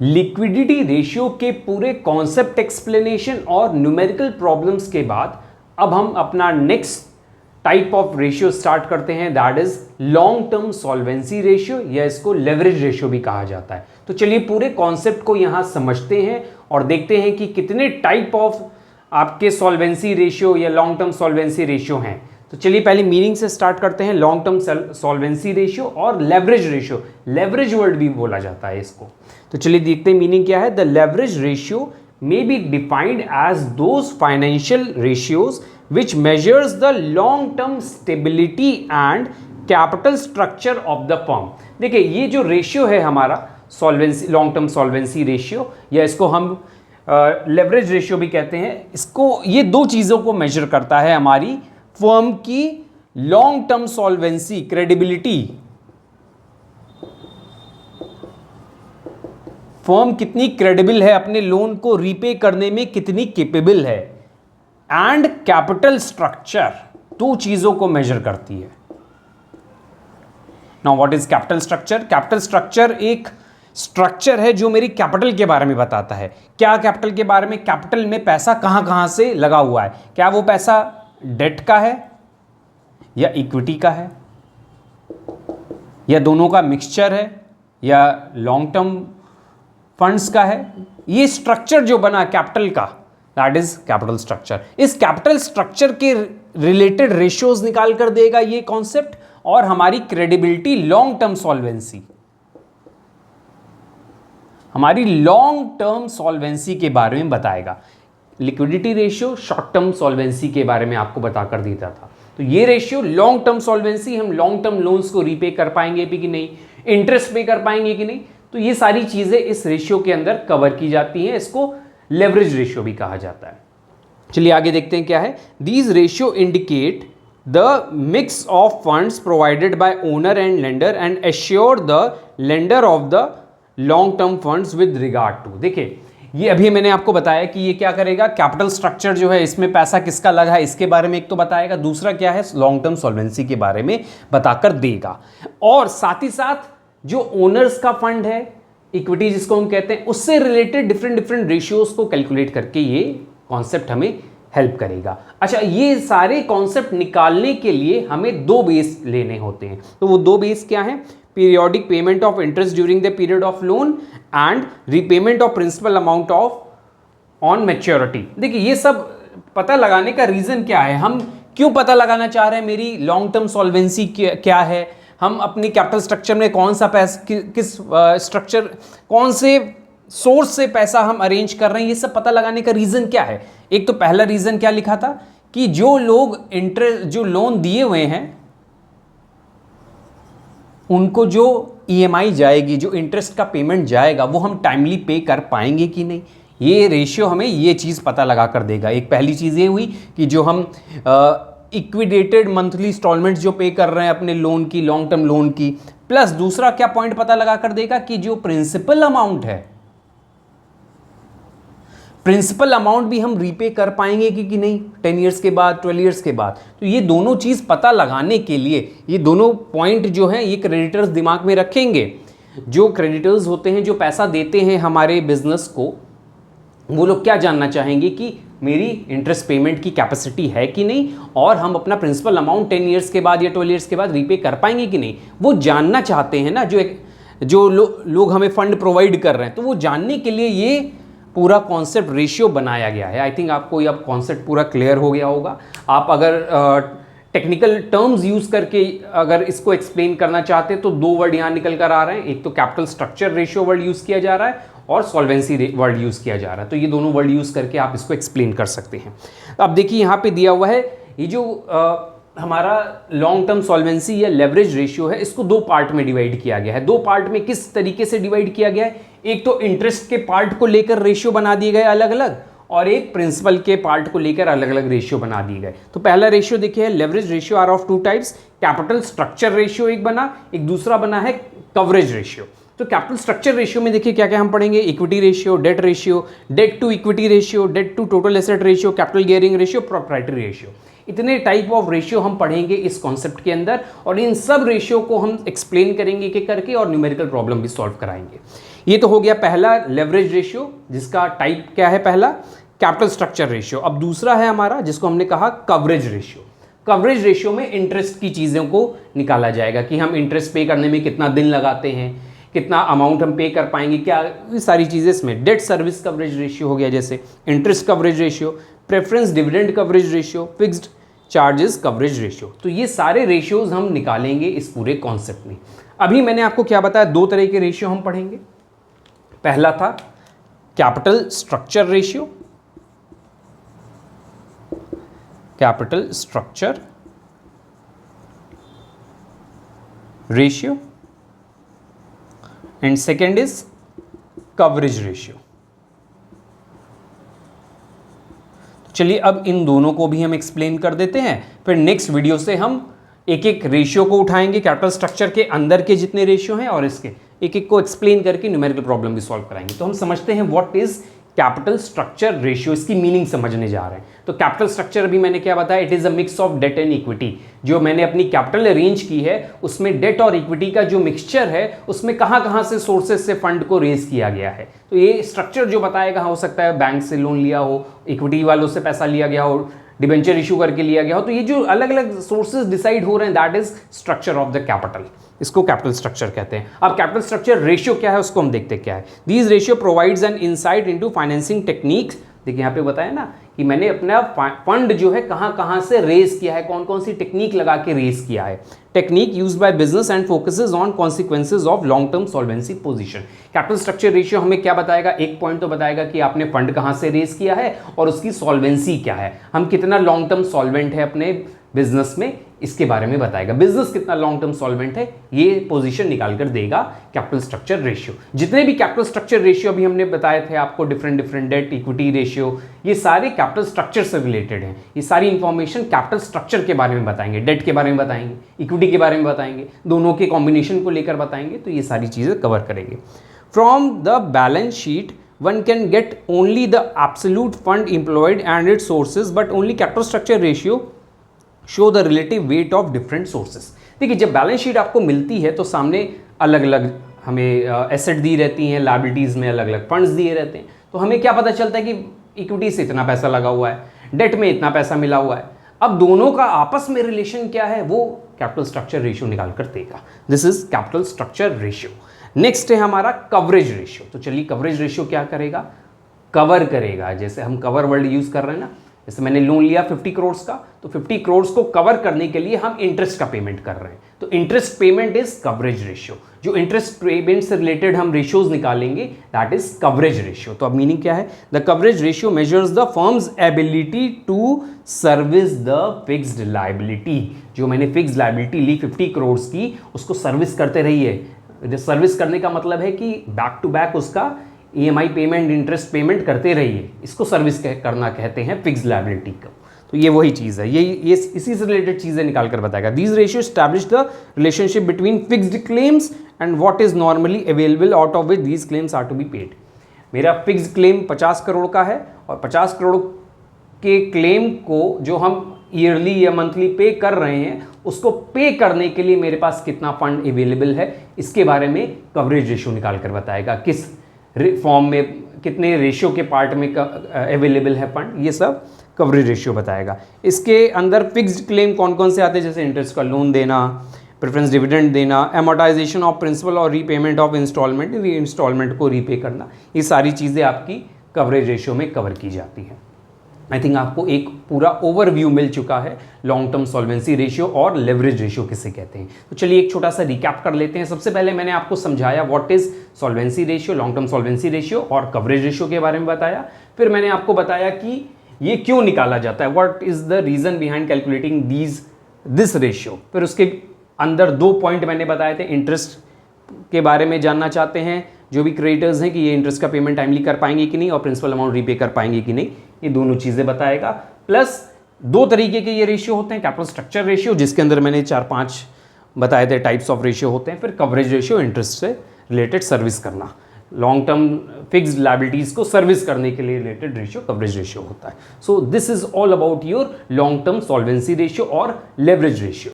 Liquidity ratio के पूरे concept explanation और न्यूमेरिकल प्रॉब्लम्स के बाद अब हम अपना next type of ratio start करते हैं, that is long term solvency ratio या इसको लेवरेज रेशियो भी कहा जाता है। तो चलिए पूरे कॉन्सेप्ट को यहां समझते हैं और देखते हैं कि कितने टाइप ऑफ आपके सॉल्वेंसी रेशियो या लॉन्ग टर्म सॉल्वेंसी रेशियो हैं। तो चलिए पहले मीनिंग से स्टार्ट करते हैं। लॉन्ग टर्म सॉल्वेंसी रेशियो और लेवरेज रेशियो, लेवरेज वर्ड भी बोला जाता है इसको। तो चलिए देखते हैं मीनिंग क्या है। The leverage ratio may be defined as those financial ratios which measures the long term stability and capital structure of the firm। देखिए ये जो रेशियो है हमारा solvency, long term solvency ratio या इसको हम लेवरेज रेशियो भी कहते हैं, इसको ये दो चीज़ों को मेजर करता है, हमारी फर्म की long term solvency, credibility, firm कितनी क्रेडिबल है, अपने लोन को रीपे करने में कितनी केपेबल है, एंड कैपिटल स्ट्रक्चर, दो चीजों को मेजर करती है। Now what is capital structure? Capital structure एक स्ट्रक्चर है जो मेरी कैपिटल के बारे में बताता है। क्या कैपिटल के बारे में? कैपिटल में पैसा कहां कहां से लगा हुआ है, क्या वो पैसा डेट का है या इक्विटी का है या दोनों का मिक्सचर है या लॉन्ग टर्म फंड्स का है। ये स्ट्रक्चर जो बना कैपिटल का, दैट इज कैपिटल स्ट्रक्चर। इस कैपिटल स्ट्रक्चर के रिलेटेड रेशियोज निकाल कर देगा ये कॉन्सेप्ट और हमारी क्रेडिबिलिटी, लॉन्ग टर्म सॉल्वेंसी, हमारी लॉन्ग टर्म सॉल्वेंसी के बारे में बताएगा। Liquidity ratio short term solvency के बारे में आपको बताकर देता था। तो ये रेशियो लॉन्ग टर्म सॉल्वेंसी, हम लॉन्ग टर्म लोन्स को रीपे कर पाएंगे भी कि नहीं, इंटरेस्ट पे कर पाएंगे कि नहीं, तो ये सारी चीजें इस रेशियो के अंदर कवर की जाती हैं। इसको लेवरेज रेशियो भी कहा जाता है। चलिए आगे देखते हैं क्या है। These ratio indicate the mix of funds provided by owner and lender and assure the lender of the long term funds with regard to. देखिए ये अभी मैंने आपको बताया कि ये क्या करेगा, कैपिटल स्ट्रक्चर जो है इसमें पैसा किसका लगा है इसके बारे में एक तो बताएगा, दूसरा क्या है लॉन्ग टर्म सॉल्वेंसी के बारे में बताकर देगा, और साथ ही साथ जो ओनर्स का फंड है, इक्विटी जिसको हम कहते हैं, उससे रिलेटेड डिफरेंट रेशियोज को कैलकुलेट करके ये कॉन्सेप्ट हमें हेल्प करेगा। अच्छा, ये सारे कॉन्सेप्ट निकालने के लिए हमें दो बेस लेने होते हैं। तो वो दो बेस क्या है? Periodic payment of interest during the period of loan and repayment of principal amount of on maturity. देखिए ये सब पता लगाने का रीजन क्या है, हम क्यों पता लगाना चाह रहे हैं मेरी लॉन्ग टर्म सॉल्वेंसी क्या है, हम अपनी कैपिटल स्ट्रक्चर में कौन सा पैसा, किस स्ट्रक्चर, कौन से सोर्स से पैसा हम अरेंज कर रहे हैं, ये सब पता लगाने का रीजन क्या है। एक तो पहला रीजन क्या लिखा था कि जो लोग जो लोन दिए हुए हैं उनको जो ईएमआई जाएगी, जो इंटरेस्ट का पेमेंट जाएगा, वो हम टाइमली पे कर पाएंगे कि नहीं। ये रेशियो हमें ये चीज़ पता लगा कर देगा। एक पहली चीज़ ये हुई कि जो हम इक्विडेटेड मंथली इंस्टॉलमेंट्स जो पे कर रहे हैं अपने लोन की, लॉन्ग टर्म लोन की, प्लस दूसरा क्या पॉइंट पता लगा कर देगा कि जो प्रिंसिपल अमाउंट है, प्रिंसिपल अमाउंट भी हम रीपे कर पाएंगे कि नहीं 10 ईयर्स के बाद, 12 ईयर्स के बाद। तो ये दोनों चीज़ पता लगाने के लिए ये दोनों पॉइंट जो हैं ये क्रेडिटर्स दिमाग में रखेंगे। जो क्रेडिटर्स होते हैं, जो पैसा देते हैं हमारे बिजनेस को, वो लोग क्या जानना चाहेंगे कि मेरी इंटरेस्ट पेमेंट की कैपेसिटी है कि नहीं, और हम अपना प्रिंसिपल अमाउंट 10 ईयर्स के बाद या 12 ईयर्स के बाद रीपे कर पाएंगे कि नहीं, वो जानना चाहते हैं ना। जो लोग हमें फंड प्रोवाइड कर रहे हैं, तो वो जानने के लिए ये पूरा कॉन्सेप्ट रेशियो बनाया गया है। आई थिंक आपको ये अब कॉन्सेप्ट पूरा क्लियर हो गया होगा। आप अगर टेक्निकल टर्म्स यूज़ करके अगर इसको एक्सप्लेन करना चाहते हैं तो दो वर्ड यहाँ निकल कर आ रहे हैं, एक तो capital structure ratio word use किया जा रहा है और सॉल्वेंसी वर्ड यूज़ किया जा रहा है। तो ये दोनों वर्ड यूज़ करके आप इसको एक्सप्लेन कर सकते हैं। अब देखिए यहाँ पे दिया हुआ है ये जो हमारा लॉन्ग टर्म सॉल्वेंसी या लेवरेज रेशियो है, इसको दो पार्ट में डिवाइड किया गया है। दो पार्ट में किस तरीके से डिवाइड किया गया है? एक तो इंटरेस्ट के पार्ट को लेकर रेशियो बना दिए गए अलग अलग, और एक प्रिंसिपल के पार्ट को लेकर अलग अलग रेशियो बना दिए गए। तो पहला रेशियो देखिए, leverage ratio are of two types. Capital structure ratio एक बना, एक दूसरा बना है कवरेज रेशियो। तो कैपिटल स्ट्रक्चर रेशियो में देखिए क्या क्या हम पढ़ेंगे, equity ratio, debt to equity ratio, debt to total asset ratio, capital gearing ratio, proprietary ratio. इतने टाइप ऑफ रेशियो हम पढ़ेंगे इस कॉन्सेप्ट के अंदर, और इन सब रेशियो को हम एक्सप्लेन करेंगे कि करके और न्यूमेरिकल प्रॉब्लम भी सॉल्व कराएंगे। ये तो हो गया पहला लेवरेज रेशियो, जिसका टाइप क्या है, पहला कैपिटल स्ट्रक्चर रेशियो। अब दूसरा है हमारा जिसको हमने कहा कवरेज रेशियो। कवरेज रेशियो में इंटरेस्ट की चीज़ों को निकाला जाएगा कि हम इंटरेस्ट पे करने में कितना दिन लगाते हैं, कितना अमाउंट हम पे कर पाएंगे, क्या, ये सारी चीज़ें इसमें। डेट सर्विस कवरेज रेशियो हो गया, जैसे interest coverage ratio, preference dividend coverage ratio, fixed charges coverage ratio. तो ये सारे रेशियोज हम निकालेंगे इस पूरे कॉन्सेप्ट में। अभी मैंने आपको क्या बताया, दो तरह के रेशियो हम पढ़ेंगे। पहला था capital structure ratio, capital structure ratio, and second is coverage ratio. चलिए अब इन दोनों को भी हम एक्सप्लेन कर देते हैं, फिर नेक्स्ट वीडियो से हम एक एक रेशियो को उठाएंगे, कैपिटल स्ट्रक्चर के अंदर के जितने रेशियो हैं और इसके एक एक को एक्सप्लेन करके न्यूमेरिकल प्रॉब्लम भी सॉल्व कराएंगे। तो हम समझते हैं what is capital structure ratio, इसकी मीनिंग समझने जा रहे हैं। तो कैपिटल स्ट्रक्चर अभी मैंने क्या बताया, it is a mix of debt and equity. जो मैंने अपनी कैपिटल अरेंज की है उसमें डेट और इक्विटी का जो मिक्सचर है उसमें कहां कहां से सोर्सेज से फंड को रेज किया गया है। तो ये स्ट्रक्चर जो बताएगा, हो सकता है बैंक से लोन लिया हो, इक्विटी वालों से पैसा लिया गया हो, डिबेंचर इशू करके लिया गया हो। तो ये जो अलग अलग सोर्सेज डिसाइड हो रहे हैं, that is structure of the capital, इसको कैपिटल स्ट्रक्चर कहते हैं। अब कैपिटल स्ट्रक्चर रेशियो क्या है उसको हम देखते हैं क्या है। These ratio provides an insight into financing techniques. देखिए यहाँ पे बताया ना कि मैंने अपना फंड जो है कहां कहां से रेज किया है, कौन कौन सी टेक्निक लगा के रेज किया है। Technique use by business and focuses on consequences of long term solvency position. Capital structure ratio हमें क्या बताएगा, एक पॉइंट तो बताएगा कि आपने फंड कहां से रेज किया है और उसकी सॉल्वेंसी क्या है, हम कितना लॉन्ग टर्म सॉल्वेंट है अपने बिजनेस में, इसके बारे में बताएगा। बिजनेस कितना लॉन्ग टर्म सॉल्वेंट है ये पोजीशन निकाल कर देगा कैपिटल स्ट्रक्चर रेशियो। जितने भी कैपिटल स्ट्रक्चर रेशियो अभी हमने बताए थे आपको, डिफरेंट डेट इक्विटी रेशियो, ये सारे कैपिटल स्ट्रक्चर से रिलेटेड हैं। ये सारी इंफॉर्मेशन कैपिटल स्ट्रक्चर के बारे में बताएंगे, डेट के बारे में बताएंगे, इक्विटी के बारे में बताएंगे, दोनों के कॉम्बिनेशन को लेकर बताएंगे। तो ये सारी चीजें कवर करेंगे। From the balance sheet one can get only the absolute fund employed and its sources, but only capital structure ratio show the relative weight of different sources। देखिए जब बैलेंस शीट आपको मिलती है तो सामने अलग अलग हमें एसेट दी रहती हैं, लायबिलिटीज़ में अलग अलग फंड्स दिए रहते हैं। तो हमें क्या पता चलता है कि इक्विटी से इतना पैसा लगा हुआ है, डेट में इतना पैसा मिला हुआ है। अब दोनों का आपस में रिलेशन क्या है वो कैपिटल स्ट्रक्चर रेशियो निकाल कर देगा। This is capital structure ratio. Next है हमारा कवरेज रेशियो। तो चलिए कवरेज रेशियो क्या करेगा, कवर करेगा। जैसे हम कवर वर्ड यूज कर रहे हैं ना, जैसे मैंने लोन लिया 50 करोड़ का, तो 50 करोड़ को कवर करने के लिए हम इंटरेस्ट का पेमेंट कर रहे हैं। तो interest payment is coverage ratio. जो इंटरेस्ट पेमेंट से रिलेटेड हम रेशियोज निकालेंगे दैट इज कवरेज रेशियो। तो अब मीनिंग क्या है, the coverage ratio measures the firm's ability to service the fixed liability. जो मैंने फिक्स्ड लायबिलिटी ली 50 करोड़ की, उसको सर्विस करते रहिए। सर्विस करने का मतलब है कि बैक टू बैक उसका EMI पेमेंट, इंटरेस्ट पेमेंट करते रहिए, इसको सर्विस करना कहते हैं फिक्स्ड लायबिलिटी का। तो ये वही चीज़ है, ये इसी से रिलेटेड चीज़ें निकाल कर बताएगा। These ratio establish the relationship between fixed claims and what is normally available out of which these claims are to be paid. मेरा फिक्स्ड क्लेम 50 करोड़ का है और 50 करोड़ के क्लेम को जो हम ईयरली या मंथली पे कर रहे हैं, उसको पे करने के लिए मेरे पास कितना फंड अवेलेबल है, इसके बारे में कवरेज रेशियो निकाल कर बताएगा। किस फॉर्म में, कितने रेशियो के पार्ट में अवेलेबल है फंड, ये सब कवरेज रेशियो बताएगा। इसके अंदर फिक्स्ड क्लेम कौन कौन से आते हैं, जैसे इंटरेस्ट का लोन देना, प्रेफरेंस डिविडेंड देना, एमोर्टाइजेशन ऑफ प्रिंसिपल और रीपेमेंट ऑफ इंस्टॉलमेंट, इंस्टॉलमेंट को रीपे करना, ये सारी चीज़ें आपकी कवरेज रेशियो में कवर की जाती हैं। आई थिंक आपको एक पूरा ओवरव्यू मिल चुका है लॉन्ग टर्म सॉल्वेंसी रेशियो और लेवरेज रेशियो किसे कहते हैं। तो चलिए एक छोटा सा रिकैप कर लेते हैं। सबसे पहले मैंने आपको समझाया what is solvency ratio, long term solvency ratio और कवरेज रेशियो के बारे में बताया। फिर मैंने आपको बताया कि ये क्यों निकाला जाता है, what is the reason behind calculating this ratio. फिर उसके अंदर 2 पॉइंट मैंने बताए थे, इंटरेस्ट के बारे में जानना चाहते हैं जो भी क्रेडिटर्स हैं कि ये इंटरेस्ट का पेमेंट टाइमली कर पाएंगे कि नहीं और प्रिंसिपल अमाउंट रीपे कर पाएंगे कि नहीं, ये दोनों चीज़ें बताएगा। प्लस 2 तरीके के ये रेशियो होते हैं, कैपिटल स्ट्रक्चर रेशियो जिसके अंदर मैंने 4-5 बताए थे टाइप्स ऑफ रेशियो होते हैं। फिर कवरेज रेशियो, इंटरेस्ट से रिलेटेड सर्विस करना, लॉन्ग टर्म फिक्स्ड लायबिलिटीज़ को सर्विस करने के लिए रिलेटेड रेशियो कवरेज रेशियो होता है। So this is all about your long term solvency ratio और लेवरेज रेशियो।